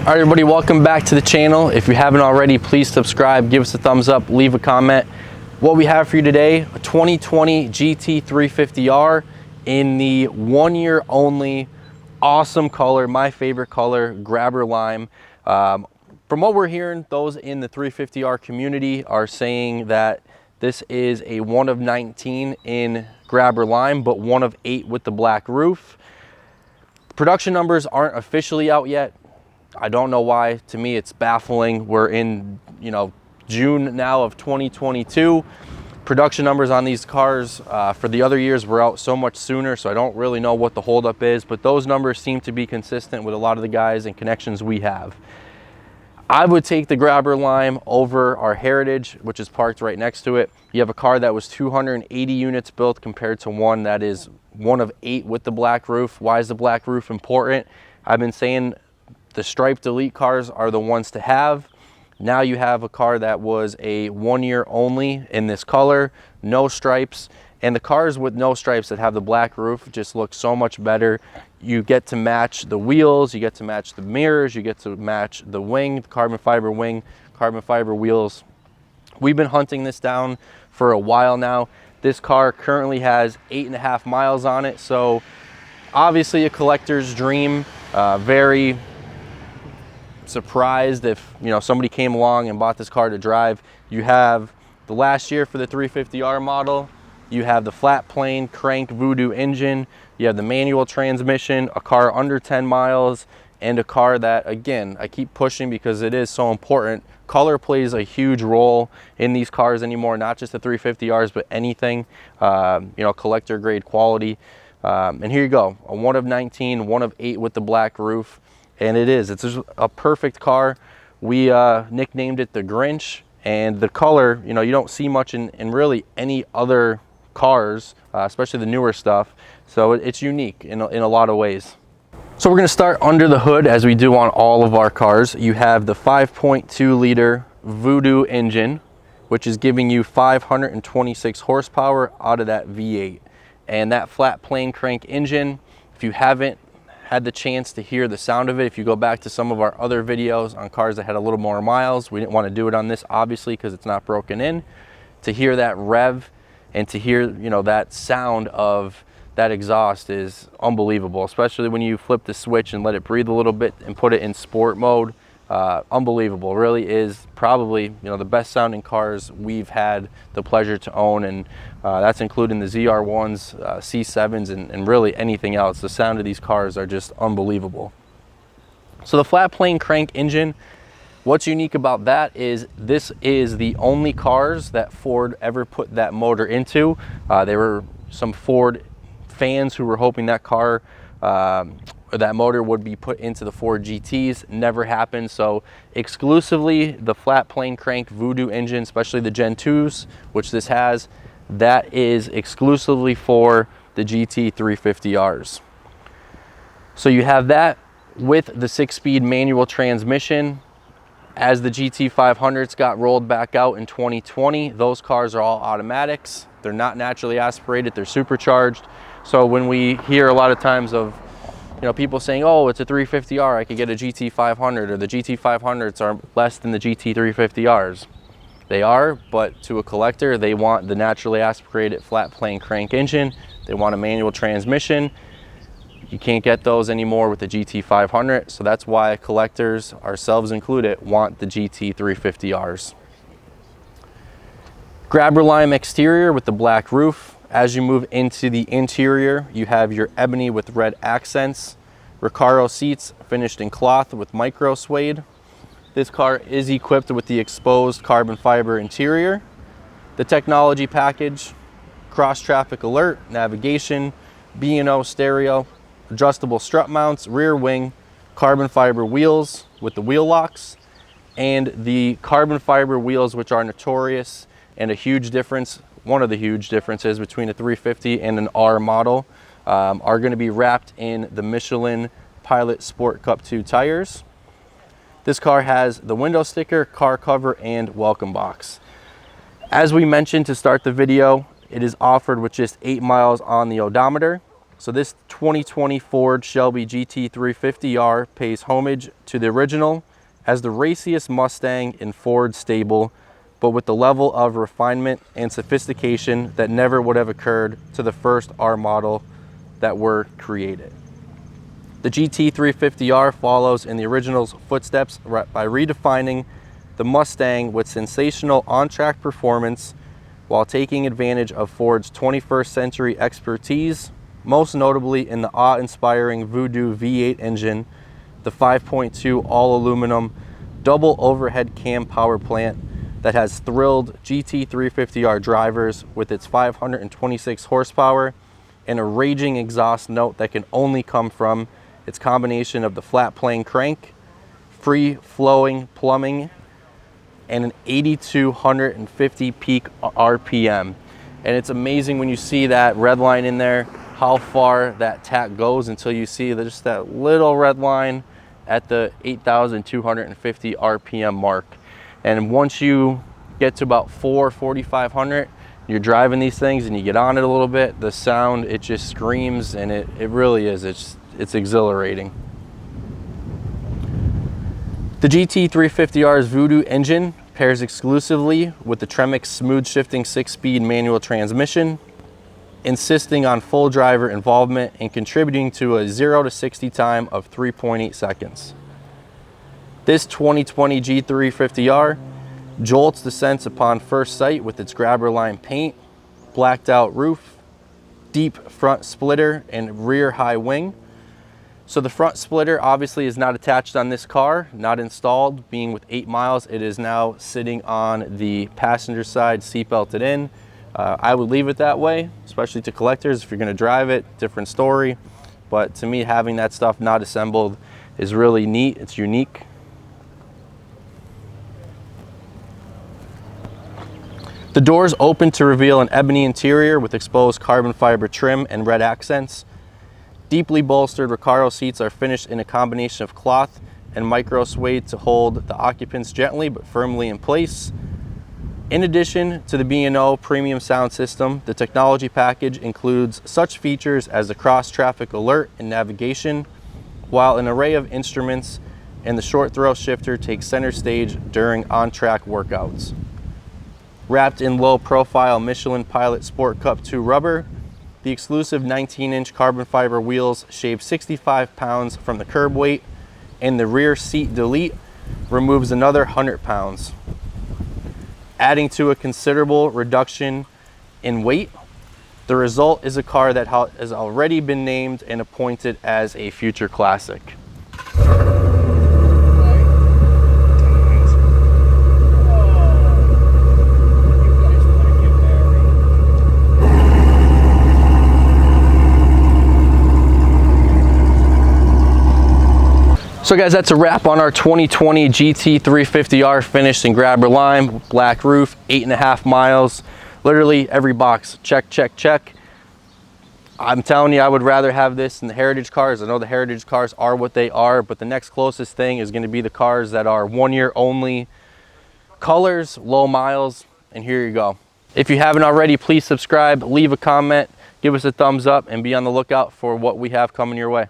All right, everybody, welcome back to the channel. If you haven't already, please subscribe, give us a thumbs up, leave a comment. What we have for you today, a 2020 GT350R in the 1 year only, awesome color, my favorite color, grabber lime. From what we're hearing, those in the 350R community are saying that this is a 1 of 19 in grabber lime, but 1 of 8 with the black roof. Production numbers aren't officially out yet. I don't know why. To me, it's baffling. We're in, June now of 2022. Production numbers on these cars for the other years were out so much sooner, so I don't really know what the holdup is, but those numbers seem to be consistent with a lot of the guys and connections we have. I would take the grabber lime over our Heritage, which is parked right next to it. You have a car that was 280 units built compared to one that is 1 of 8 with the black roof. Why is the black roof important? I've been saying the striped elite cars are the ones to have. Now you have a car that was a 1 year only in this color, no stripes, and the cars with no stripes that have the black roof just look so much better. You get to match the wheels, you get to match the mirrors, you get to match the wing, the carbon fiber wing, carbon fiber wheels. We've been hunting this down for a while now. This car currently has 8.5 miles on it, so obviously a collector's dream. Very surprised if somebody came along and bought this car to drive. You have the last year for the 350R model, you have the flat plane crank Voodoo engine, you have the manual transmission, a car under 10 miles, and a car that, again, I keep pushing because it is so important. Color plays a huge role in these cars anymore, not just the 350Rs, but anything, collector grade quality. And here you go, a 1 of 19, 1 of 8 with the black roof. And it's just a perfect car. We nicknamed it the Grinch, and the color, you don't see much in really any other cars, especially the newer stuff. So it's unique in a lot of ways. So we're gonna start under the hood as we do on all of our cars. You have the 5.2 liter Voodoo engine, which is giving you 526 horsepower out of that V8. And that flat plane crank engine, if you haven't had the chance to hear the sound of it, if you go back to some of our other videos on cars that had a little more miles, we didn't want to do it on this obviously because it's not broken in. To hear that rev and to hear that sound of that exhaust is unbelievable, especially when you flip the switch and let it breathe a little bit and put it in sport mode. Unbelievable. Really is probably the best sounding cars we've had the pleasure to own, and that's including the ZR1s, C7s, and really anything else. The sound of these cars are just unbelievable. So the flat plane crank engine, what's unique about that is this is the only cars that Ford ever put that motor into. There were some Ford fans who were hoping that car that motor would be put into the Ford GTs. Never happened. So exclusively the flat plane crank Voodoo engine, especially the Gen 2s, which this has, that is exclusively for the GT350Rs. So you have that with the 6-speed manual transmission. As the GT500s got rolled back out in 2020, those cars are all automatics. They're not naturally aspirated, they're supercharged. So when we hear a lot of times of people saying, oh, it's a 350R, I could get a GT500, or the GT500s are less than the GT350Rs. They are, but to a collector, they want the naturally aspirated flat plane crank engine. They want a manual transmission. You can't get those anymore with the GT500, so that's why collectors, ourselves included, want the GT350Rs. Grabber lime exterior with the black roof. As you move into the interior, you have your ebony with red accents, Recaro seats finished in cloth with micro suede. This car is equipped with the exposed carbon fiber interior, the technology package, cross traffic alert, navigation, B&O stereo, adjustable strut mounts, rear wing, carbon fiber wheels with the wheel locks, and the carbon fiber wheels, which are notorious and a huge difference. One of the huge differences between a 350 and an R model are going to be wrapped in the Michelin Pilot Sport Cup 2 tires. This car has the window sticker, car cover, and welcome box. As we mentioned to start the video, it is offered with just 8 miles on the odometer. So this 2020 Ford Shelby GT350R pays homage to the original as the raciest Mustang in Ford's stable, but with the level of refinement and sophistication that never would have occurred to the first R model that were created. The GT350R follows in the original's footsteps by redefining the Mustang with sensational on-track performance while taking advantage of Ford's 21st century expertise, most notably in the awe-inspiring Voodoo V8 engine, the 5.2 all-aluminum double overhead cam power plant that has thrilled GT350R drivers with its 526 horsepower and a raging exhaust note that can only come from its combination of the flat plane crank, free-flowing plumbing, and an 8,250 peak RPM. And it's amazing when you see that red line in there, how far that tack goes until you see just that little red line at the 8,250 RPM mark. And once you get to about 4,500, you're driving these things and you get on it a little bit, the sound, it just screams, and it really is, it's exhilarating. The GT350R's Voodoo engine pairs exclusively with the Tremec smooth shifting 6-speed manual transmission, insisting on full driver involvement and contributing to a 0 to 60 time of 3.8 seconds. This 2020 GT350R jolts the sense upon first sight with its grabber line paint, blacked out roof, deep front splitter, and rear high wing. So the front splitter obviously is not attached on this car, not installed. Being with 8 miles, it is now sitting on the passenger side, seat belted in. I would leave it that way, especially to collectors. If you're going to drive it, different story. But to me, having that stuff not assembled is really neat. It's unique. The doors open to reveal an ebony interior with exposed carbon fiber trim and red accents. Deeply bolstered Recaro seats are finished in a combination of cloth and micro suede to hold the occupants gently but firmly in place. In addition to the B&O premium sound system, the technology package includes such features as the cross-traffic alert and navigation, while an array of instruments and the short throw shifter take center stage during on-track workouts. Wrapped in low-profile Michelin Pilot Sport Cup 2 rubber, the exclusive 19-inch carbon fiber wheels shave 65 pounds from the curb weight, and the rear seat delete removes another 100 pounds. Adding to a considerable reduction in weight, the result is a car that has already been named and appointed as a future classic. So guys, that's a wrap on our 2020 GT350R finished in grabber line, black roof, 8.5 miles. Literally every box, check, check, check. I'm telling you, I would rather have this than the heritage cars. I know the heritage cars are what they are, but the next closest thing is gonna be the cars that are 1 year only, colors, low miles, and here you go. If you haven't already, please subscribe, leave a comment, give us a thumbs up, and be on the lookout for what we have coming your way.